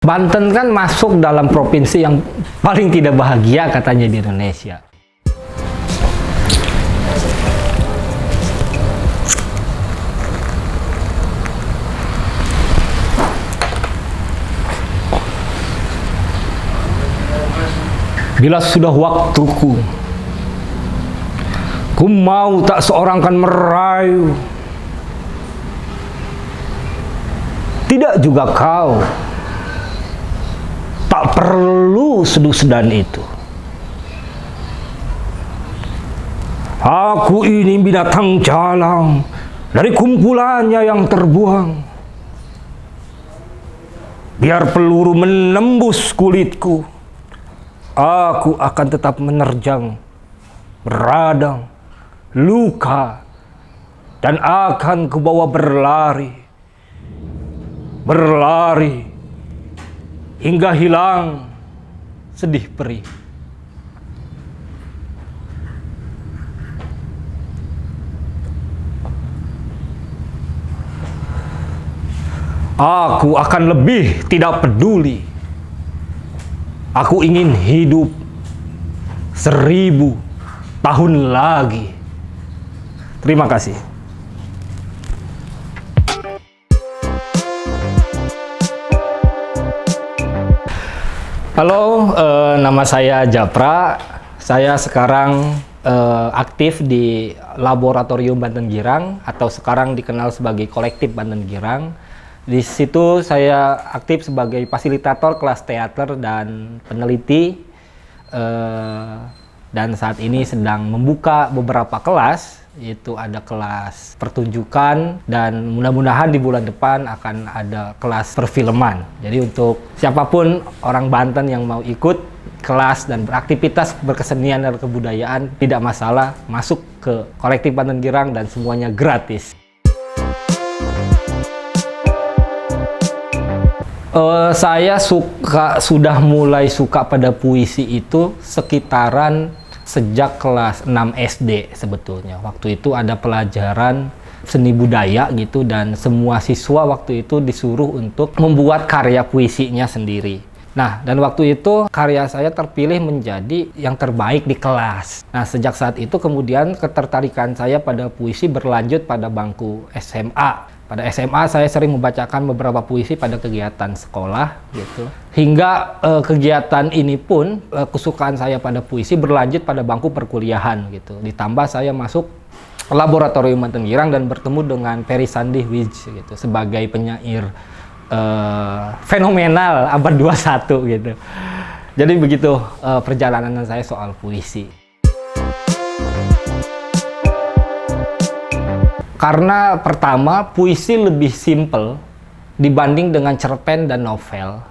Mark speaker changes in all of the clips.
Speaker 1: Banten kan masuk dalam provinsi yang paling tidak bahagia katanya di Indonesia. Bila sudah waktuku, ku mau tak seorang kan merayu, tidak juga kau. Tak perlu sedu-sedan itu. Aku ini binatang jalang dari kumpulannya yang terbuang. Biar peluru menembus kulitku, aku akan tetap menerjang radang, luka, dan akan kubawa berlari hingga hilang sedih perih. Aku akan lebih tidak peduli. Aku ingin hidup 1000 tahun lagi. Terima kasih. Halo, nama saya Japra. Saya sekarang aktif di Laboratorium Banten Girang atau sekarang dikenal sebagai Kolektif Banten Girang. Di situ saya aktif sebagai fasilitator kelas teater dan peneliti, dan saat ini sedang membuka beberapa kelas, yaitu ada kelas pertunjukan dan mudah-mudahan di bulan depan akan ada kelas perfilman. Jadi untuk siapapun orang Banten yang mau ikut kelas dan beraktivitas berkesenian dan kebudayaan tidak masalah, masuk ke Kolektif Banten Girang dan semuanya gratis. Saya sudah mulai suka pada puisi itu sekitaran sejak kelas 6 SD sebetulnya. Waktu itu ada pelajaran seni budaya gitu dan semua siswa waktu itu disuruh untuk membuat karya puisinya sendiri. Nah, dan waktu itu karya saya terpilih menjadi yang terbaik di kelas. Nah, sejak saat itu kemudian ketertarikan saya pada puisi berlanjut pada bangku SMA. Pada SMA saya sering membacakan beberapa puisi pada kegiatan sekolah gitu. Hingga kegiatan ini pun kesukaan saya pada puisi berlanjut pada bangku perkuliahan gitu. Ditambah saya masuk Laboratorium Banten Girang dan bertemu dengan Ferry Sandi Wij gitu sebagai penyair fenomenal abad 21 gitu. Jadi begitu perjalanan saya soal puisi. Karena pertama, puisi lebih simple dibanding dengan cerpen dan novel.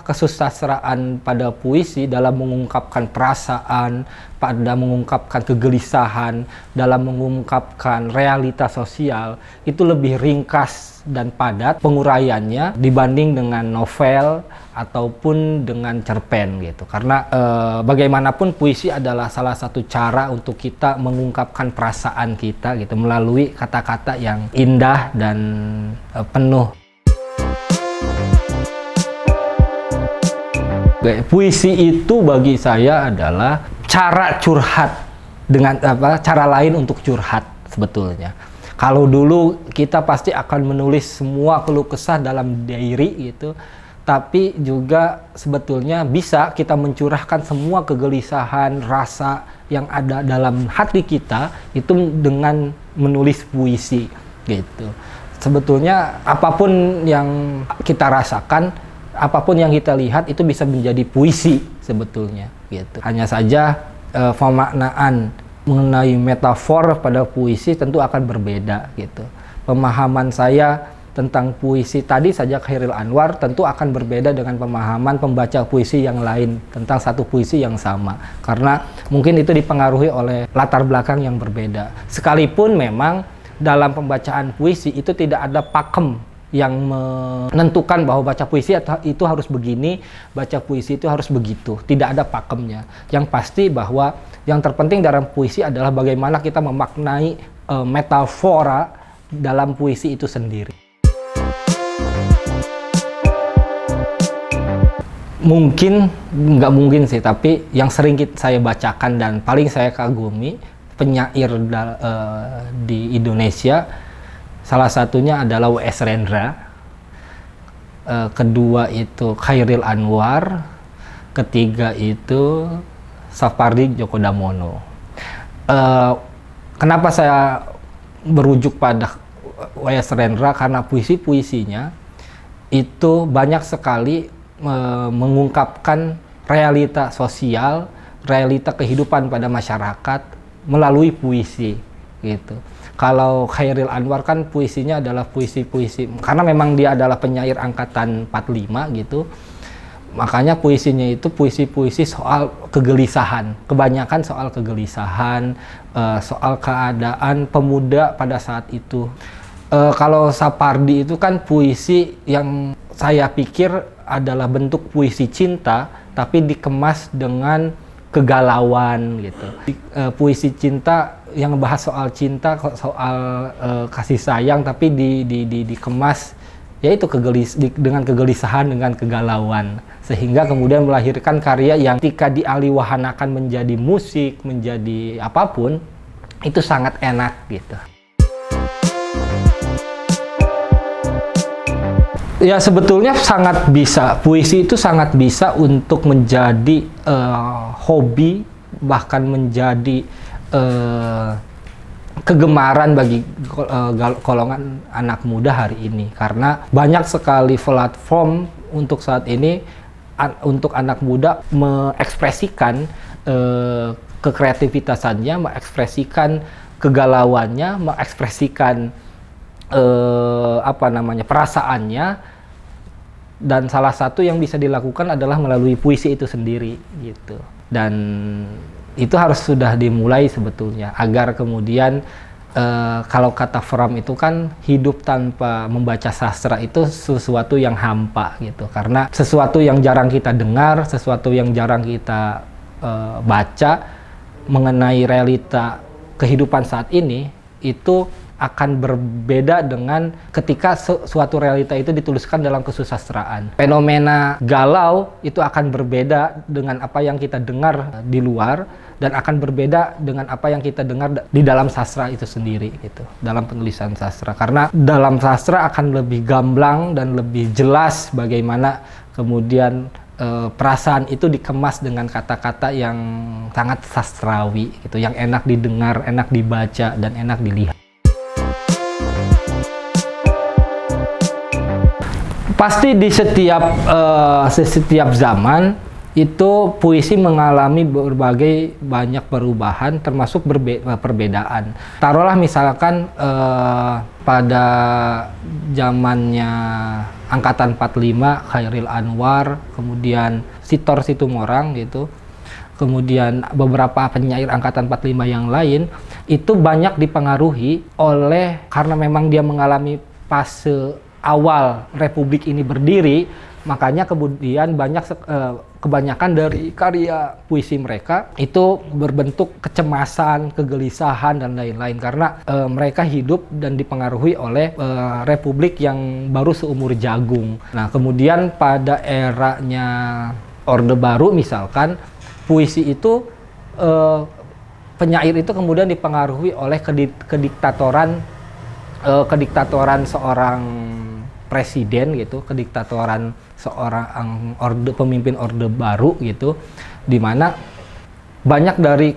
Speaker 1: Kesusastraan pada puisi dalam mengungkapkan perasaan, pada mengungkapkan kegelisahan, dalam mengungkapkan realitas sosial, itu lebih ringkas dan padat penguraiannya dibanding dengan novel ataupun dengan cerpen gitu. Karena bagaimanapun puisi adalah salah satu cara untuk kita mengungkapkan perasaan kita gitu melalui kata-kata yang indah dan penuh. Puisi itu bagi saya adalah cara curhat dengan cara lain untuk curhat sebetulnya. Kalau dulu kita pasti akan menulis semua keluh kesah dalam diary gitu, tapi juga sebetulnya bisa kita mencurahkan semua kegelisahan, rasa yang ada dalam hati kita itu dengan menulis puisi gitu. Sebetulnya apapun yang kita rasakan, apapun yang kita lihat itu bisa menjadi puisi sebetulnya gitu. Hanya saja pemaknaan mengenai metafor pada puisi tentu akan berbeda gitu. Pemahaman saya tentang puisi tadi saja Chairil Anwar tentu akan berbeda dengan pemahaman pembaca puisi yang lain tentang satu puisi yang sama. Karena mungkin itu dipengaruhi oleh latar belakang yang berbeda. Sekalipun memang dalam pembacaan puisi itu tidak ada pakem yang menentukan bahwa baca puisi itu harus begini, baca puisi itu harus begitu. Tidak ada pakemnya. Yang pasti bahwa yang terpenting dalam puisi adalah bagaimana kita memaknai metafora dalam puisi itu sendiri. Mungkin, nggak mungkin sih, tapi yang sering saya bacakan dan paling saya kagumi penyair di Indonesia, salah satunya adalah W.S. Rendra, kedua itu Chairil Anwar, ketiga itu Sapardi Djoko Damono. Kenapa saya berujuk pada W.S. Rendra? Karena puisi-puisinya itu banyak sekali mengungkapkan realita sosial, realita kehidupan pada masyarakat melalui puisi gitu. Kalau Chairil Anwar kan puisinya adalah puisi-puisi, karena memang dia adalah penyair angkatan 45 gitu. Makanya puisinya itu puisi-puisi soal kegelisahan, kebanyakan soal kegelisahan, soal keadaan pemuda pada saat itu. Kalau Sapardi itu kan puisi yang saya pikir adalah bentuk puisi cinta, tapi dikemas dengan kegalauan gitu. Puisi cinta yang membahas soal cinta, soal kasih sayang, tapi dikemas yaitu dengan kegelisahan, dengan kegalauan, sehingga kemudian melahirkan karya yang ketika dialihwahanakan menjadi musik, menjadi apapun, itu sangat enak gitu. Ya sebetulnya sangat bisa, puisi itu sangat bisa untuk menjadi hobi, bahkan menjadi kegemaran bagi golongan anak muda hari ini. Karena banyak sekali platform untuk saat ini untuk anak muda mengekspresikan kekreativitasannya, mengekspresikan kegalauannya, mengekspresikan perasaannya. Dan salah satu yang bisa dilakukan adalah melalui puisi itu sendiri gitu. Dan itu harus sudah dimulai sebetulnya, agar kemudian kalau kata Fromm itu kan hidup tanpa membaca sastra itu sesuatu yang hampa gitu. Karena sesuatu yang jarang kita dengar, sesuatu yang jarang kita baca mengenai realita kehidupan saat ini, itu akan berbeda dengan ketika suatu realita itu dituliskan dalam kesusastraan. Fenomena galau itu akan berbeda dengan apa yang kita dengar di luar, dan akan berbeda dengan apa yang kita dengar di dalam sastra itu sendiri gitu, dalam penulisan sastra. Karena dalam sastra akan lebih gamblang dan lebih jelas bagaimana kemudian perasaan itu dikemas dengan kata-kata yang sangat sastrawi gitu, yang enak didengar, enak dibaca, dan enak dilihat. Pasti di setiap zaman itu puisi mengalami berbagai banyak perubahan, termasuk perbedaan. Taruhlah misalkan pada zamannya angkatan 45, Chairil Anwar, kemudian Sitor Situmorang gitu, kemudian beberapa penyair angkatan 45 yang lain, itu banyak dipengaruhi oleh, karena memang dia mengalami fase awal Republik ini berdiri, makanya kemudian kebanyakan dari karya puisi mereka itu berbentuk kecemasan, kegelisahan, dan lain-lain, karena mereka hidup dan dipengaruhi oleh Republik yang baru seumur jagung. Nah, kemudian pada eranya Orde Baru misalkan, puisi itu penyair itu kemudian dipengaruhi oleh kediktatoran seorang presiden gitu, kediktatoran seorang pemimpin Orde Baru gitu, di mana banyak dari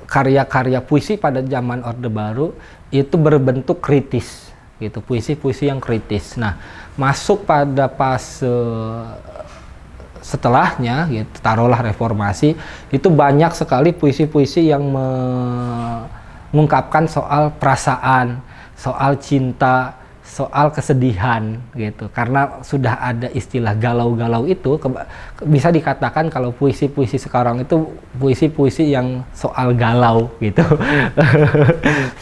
Speaker 1: karya-karya puisi pada zaman Orde Baru itu berbentuk kritis gitu, puisi-puisi yang kritis. Nah, masuk pada fase setelahnya gitu, taruhlah reformasi, itu banyak sekali puisi-puisi yang mengungkapkan soal perasaan, soal cinta, soal kesedihan gitu. Karena sudah ada istilah galau-galau itu, bisa dikatakan kalau puisi-puisi sekarang itu puisi-puisi yang soal galau gitu.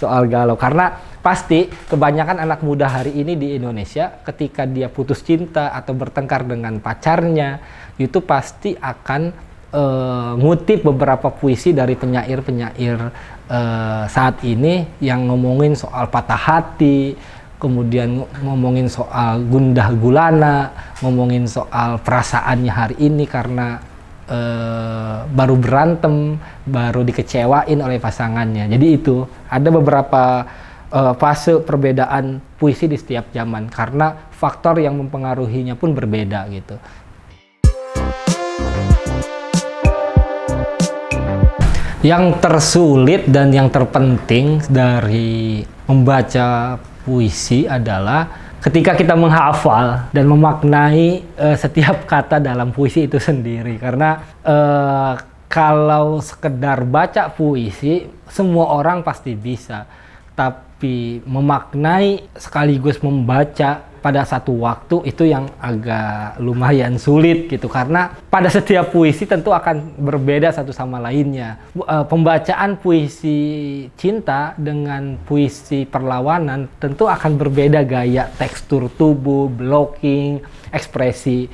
Speaker 1: Soal galau, karena pasti kebanyakan anak muda hari ini di Indonesia ketika dia putus cinta atau bertengkar dengan pacarnya, itu pasti akan ngutip beberapa puisi dari penyair-penyair saat ini yang ngomongin soal patah hati, kemudian ngomongin soal gundah gulana, ngomongin soal perasaannya hari ini karena baru berantem, baru dikecewain oleh pasangannya. Jadi itu ada beberapa fase perbedaan puisi di setiap zaman karena faktor yang mempengaruhinya pun berbeda gitu. Yang tersulit dan yang terpenting dari membaca puisi adalah ketika kita menghafal dan memaknai setiap kata dalam puisi itu sendiri. Karena kalau sekedar baca puisi, semua orang pasti bisa. Tapi memaknai sekaligus membaca pada satu waktu itu yang agak lumayan sulit gitu. Karena pada setiap puisi tentu akan berbeda satu sama lainnya. Pembacaan puisi cinta dengan puisi perlawanan tentu akan berbeda gaya, tekstur tubuh, blocking, ekspresi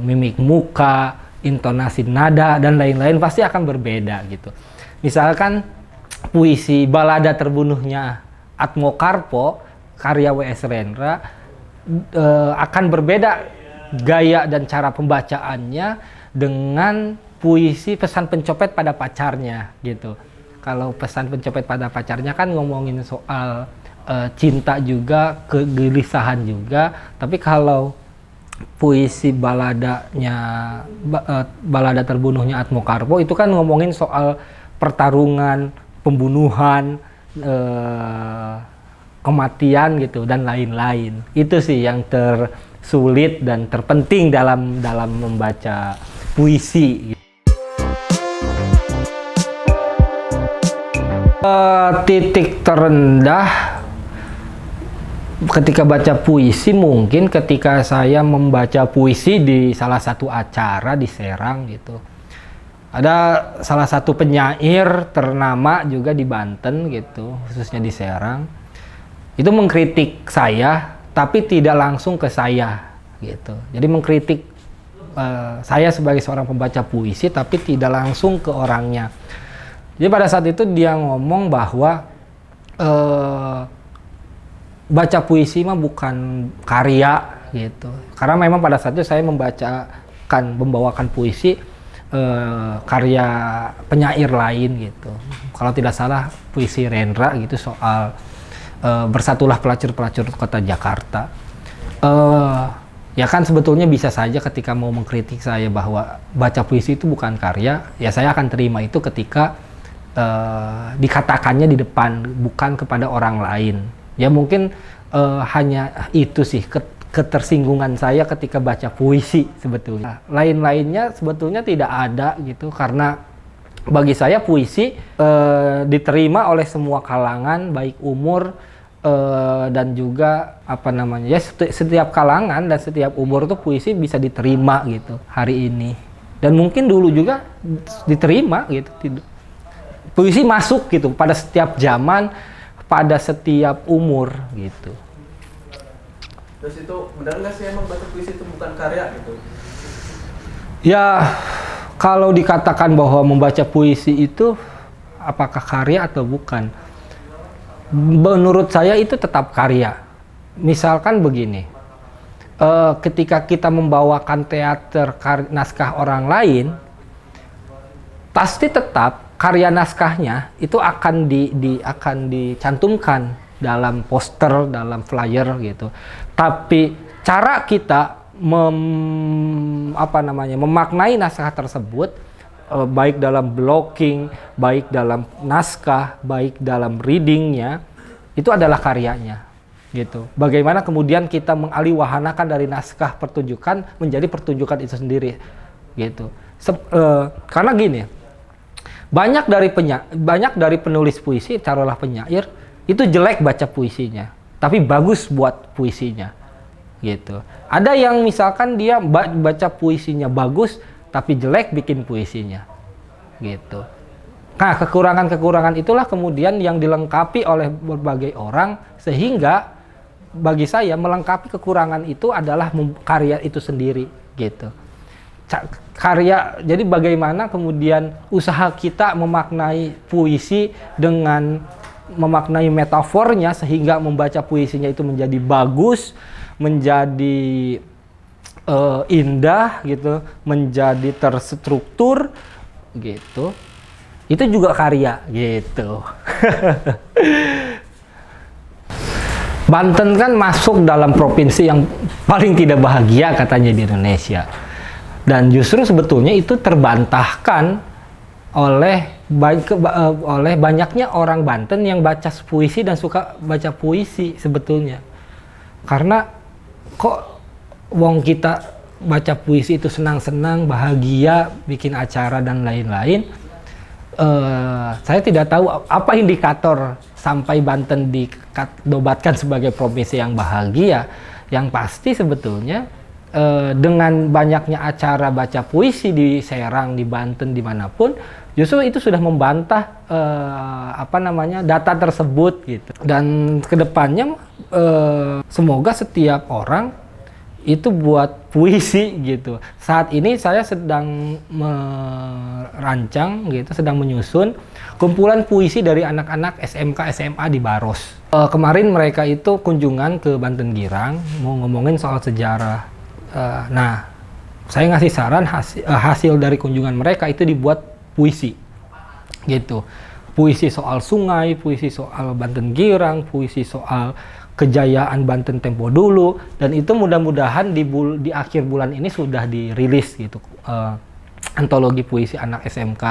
Speaker 1: mimik muka, intonasi nada, dan lain-lain pasti akan berbeda gitu. Misalkan puisi Balada Terbunuhnya Atmokarpo karya W.S. Rendra akan berbeda gaya dan cara pembacaannya dengan puisi Pesan Pencopet pada Pacarnya gitu. Kalau Pesan Pencopet pada Pacarnya kan ngomongin soal cinta juga, kegelisahan juga, tapi kalau puisi Balada Terbunuhnya Atmokarpo itu kan ngomongin soal pertarungan, pembunuhan, kematian gitu dan lain-lain. Itu sih yang tersulit dan terpenting dalam membaca puisi. Titik terendah ketika baca puisi mungkin ketika saya membaca puisi di salah satu acara di Serang gitu. Ada salah satu penyair ternama juga di Banten gitu, khususnya di Serang. Itu mengkritik saya, tapi tidak langsung ke saya gitu. Jadi mengkritik saya sebagai seorang pembaca puisi, tapi tidak langsung ke orangnya. Jadi pada saat itu dia ngomong bahwa baca puisi mah bukan karya gitu. Karena memang pada saat itu saya membawakan puisi karya penyair lain gitu. Kalau tidak salah puisi Rendra gitu soal bersatulah pelacur-pelacur kota Jakarta. Ya kan sebetulnya bisa saja ketika mau mengkritik saya bahwa baca puisi itu bukan karya, ya saya akan terima itu ketika dikatakannya di depan, bukan kepada orang lain. Ya mungkin hanya itu sih ketersinggungan saya ketika baca puisi sebetulnya. Lain-lainnya sebetulnya tidak ada gitu, karena bagi saya puisi diterima oleh semua kalangan, baik umur dan juga ya setiap kalangan dan setiap umur tuh puisi bisa diterima gitu hari ini. Dan mungkin dulu juga diterima gitu. Puisi masuk gitu pada setiap zaman, pada setiap umur gitu.
Speaker 2: Terus itu benar nggak sih emang baca puisi itu bukan karya gitu?
Speaker 1: Ya, kalau dikatakan bahwa membaca puisi itu apakah karya atau bukan? Menurut saya itu tetap karya. Misalkan begini, ketika kita membawakan teater naskah orang lain, pasti tetap karya naskahnya itu akan dicantumkan dalam poster, dalam flyer gitu. Tapi cara kita memaknai naskah tersebut, baik dalam blocking, baik dalam naskah, baik dalam readingnya, itu adalah karyanya gitu. Bagaimana kemudian kita mengaliwahanakan dari naskah pertunjukan menjadi pertunjukan itu sendiri gitu. Karena gini, banyak dari penulis puisi, taruhlah penyair, itu jelek baca puisinya, tapi bagus buat puisinya gitu. Ada yang misalkan dia baca puisinya bagus tapi jelek bikin puisinya gitu. Nah, kekurangan-kekurangan itulah kemudian yang dilengkapi oleh berbagai orang, sehingga bagi saya melengkapi kekurangan itu adalah karya itu sendiri gitu. Karya, jadi bagaimana kemudian usaha kita memaknai puisi dengan memaknai metafornya sehingga membaca puisinya itu menjadi bagus, menjadi indah gitu, menjadi terstruktur gitu. Itu juga karya gitu. Banten kan masuk dalam provinsi yang paling tidak bahagia katanya di Indonesia. Dan justru sebetulnya itu terbantahkan oleh banyaknya orang Banten yang baca puisi dan suka baca puisi sebetulnya. Karena kok wong kita baca puisi itu senang-senang, bahagia, bikin acara dan lain-lain. Saya tidak tahu apa indikator sampai Banten dinobatkan sebagai provinsi yang bahagia. Yang pasti sebetulnya dengan banyaknya acara baca puisi di Serang, di Banten, dimanapun, justru itu sudah membantah data tersebut gitu. Dan kedepannya semoga setiap orang itu buat puisi gitu. Saat ini saya sedang merancang gitu, sedang menyusun kumpulan puisi dari anak-anak SMK SMA di Baros. Kemarin mereka itu kunjungan ke Banten Girang, mau ngomongin soal sejarah. Nah, saya ngasih saran hasil dari kunjungan mereka itu dibuat puisi gitu. Puisi soal sungai, puisi soal Banten Girang, puisi soal kejayaan Banten tempo dulu, dan itu mudah-mudahan di akhir bulan ini sudah dirilis gitu, antologi puisi anak SMK,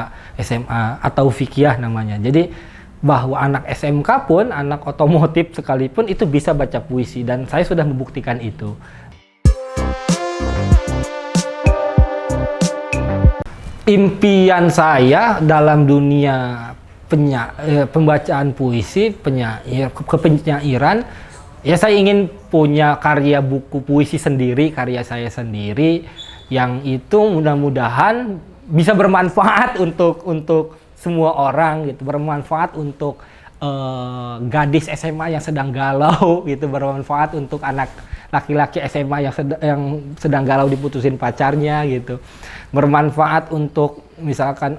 Speaker 1: SMA atau fikih namanya. Jadi bahwa anak SMK pun, anak otomotif sekalipun itu bisa baca puisi, dan saya sudah membuktikan itu. Impian saya dalam dunia pembacaan puisi, kepenyairan, ya saya ingin punya karya buku puisi sendiri, karya saya sendiri, yang itu mudah-mudahan bisa bermanfaat untuk semua orang gitu, bermanfaat untuk gadis SMA yang sedang galau gitu, bermanfaat untuk anak laki-laki SMA yang sedang galau diputusin pacarnya gitu, bermanfaat untuk misalkan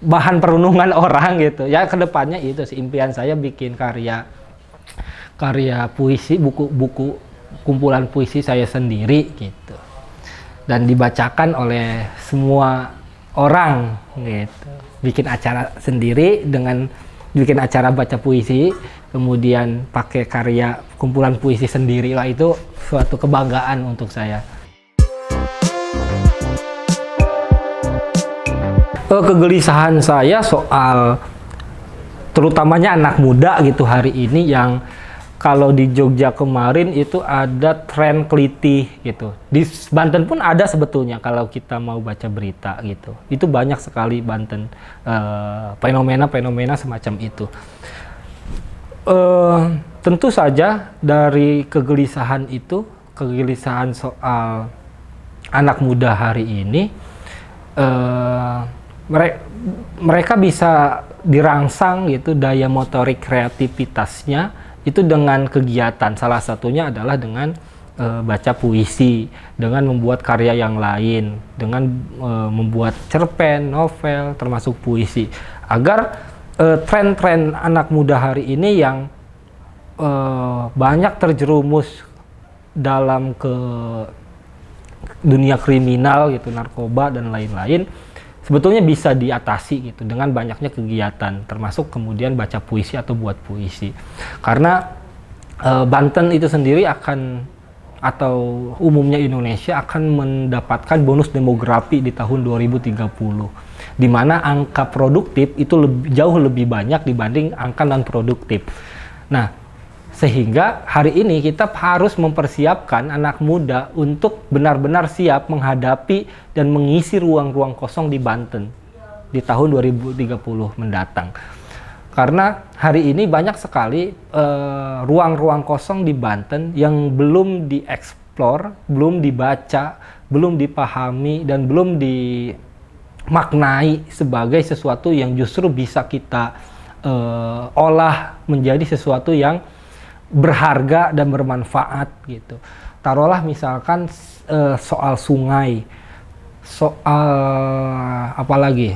Speaker 1: bahan perenungan orang gitu. Ya kedepannya itu sih impian saya, bikin karya puisi, buku kumpulan puisi saya sendiri gitu, dan dibacakan oleh semua orang gitu. Bikin acara sendiri dengan bikin acara baca puisi, kemudian pakai karya kumpulan puisi sendiri, lah itu suatu kebanggaan untuk saya. Kegelisahan saya soal terutamanya anak muda gitu hari ini, yang kalau di Jogja kemarin itu ada tren kelitih gitu. Di Banten pun ada sebetulnya kalau kita mau baca berita gitu. Itu banyak sekali Banten fenomena-fenomena semacam itu. Tentu saja dari kegelisahan itu, kegelisahan soal anak muda hari ini, mereka bisa dirangsang gitu daya motorik kreativitasnya itu dengan kegiatan, salah satunya adalah dengan baca puisi, dengan membuat karya yang lain, dengan membuat cerpen, novel, termasuk puisi, agar tren-tren anak muda hari ini yang banyak terjerumus dalam ke dunia kriminal gitu, narkoba dan lain-lain, sebetulnya bisa diatasi gitu dengan banyaknya kegiatan, termasuk kemudian baca puisi atau buat puisi. Karena Banten itu sendiri atau umumnya Indonesia akan mendapatkan bonus demografi di tahun 2030, di mana angka produktif itu jauh lebih banyak dibanding angka non produktif. Nah, sehingga hari ini kita harus mempersiapkan anak muda untuk benar-benar siap menghadapi dan mengisi ruang-ruang kosong di Banten di tahun 2030 mendatang. Karena hari ini banyak sekali ruang-ruang kosong di Banten yang belum dieksplor, belum dibaca, belum dipahami, dan belum dimaknai sebagai sesuatu yang justru bisa kita olah menjadi sesuatu yang berharga dan bermanfaat gitu. Taruhlah misalkan soal sungai, soal apa lagi?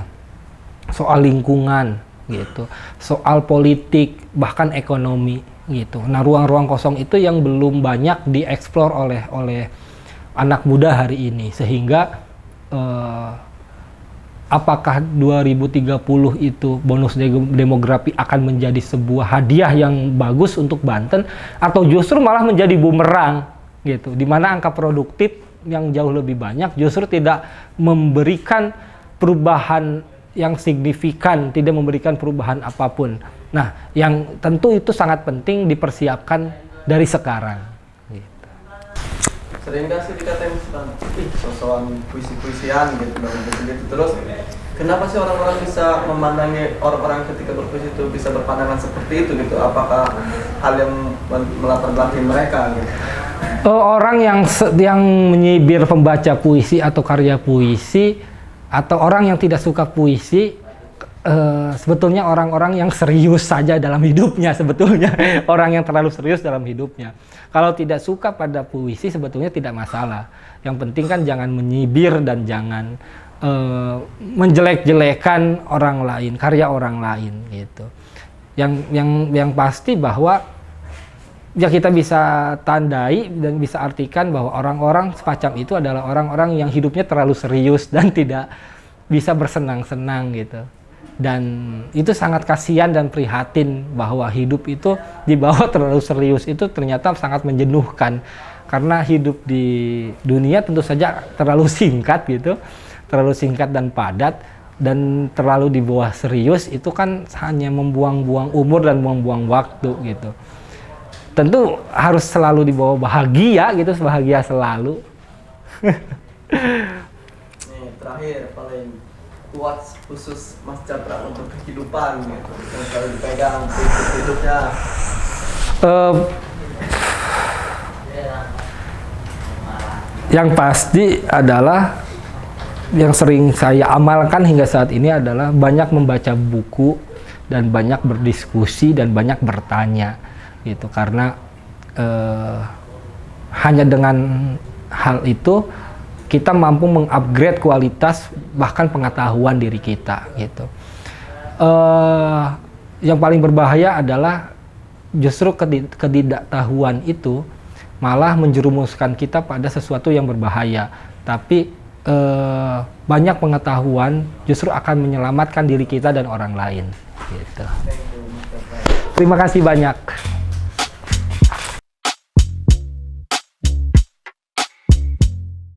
Speaker 1: Soal lingkungan, gitu, soal politik, bahkan ekonomi gitu. Nah, ruang-ruang kosong itu yang belum banyak dieksplor oleh anak muda hari ini, sehingga apakah 2030 itu bonus demografi akan menjadi sebuah hadiah yang bagus untuk Banten, atau justru malah menjadi bumerang gitu, di mana angka produktif yang jauh lebih banyak justru tidak memberikan perubahan yang signifikan, tidak memberikan perubahan apapun. Nah, yang tentu itu sangat penting dipersiapkan dari sekarang. Gitu.
Speaker 2: Sering gak sih dikatain sosokan puisi-puisian gitu, gitu. Terus kenapa sih orang-orang bisa memandangi orang-orang ketika berpuisi itu bisa berpandangan seperti itu gitu? Apakah hal yang melatar belakangi mereka gitu?
Speaker 1: Orang yang menyibir pembaca puisi atau karya puisi, atau orang yang tidak suka puisi, sebetulnya orang-orang yang serius saja dalam hidupnya, sebetulnya orang yang terlalu serius dalam hidupnya. Kalau tidak suka pada puisi sebetulnya tidak masalah. Yang penting kan jangan menyibir dan jangan menjelek-jelekan orang lain, karya orang lain gitu. Yang pasti bahwa ya kita bisa tandai dan bisa artikan bahwa orang-orang semacam itu adalah orang-orang yang hidupnya terlalu serius dan tidak bisa bersenang-senang gitu. Dan itu sangat kasihan dan prihatin bahwa hidup itu dibawa terlalu serius itu ternyata sangat menjenuhkan. Karena hidup di dunia tentu saja terlalu singkat gitu, terlalu singkat dan padat, dan terlalu dibawa serius itu kan hanya membuang-buang umur dan buang-buang waktu gitu. Tentu harus selalu dibawa bahagia gitu, bahagia selalu.
Speaker 2: Nih, terakhir paling quotes khusus Mas Chandra untuk kehidupan gitu, yang selalu dipegang untuk hidupnya.
Speaker 1: Yang pasti adalah yang sering saya amalkan hingga saat ini adalah banyak membaca buku dan banyak berdiskusi dan banyak bertanya gitu, karena hanya dengan hal itu kita mampu mengupgrade kualitas bahkan pengetahuan diri kita gitu. Yang paling berbahaya adalah justru ketidaktahuan itu malah menjerumuskan kita pada sesuatu yang berbahaya, tapi banyak pengetahuan justru akan menyelamatkan diri kita dan orang lain gitu. Terima kasih banyak.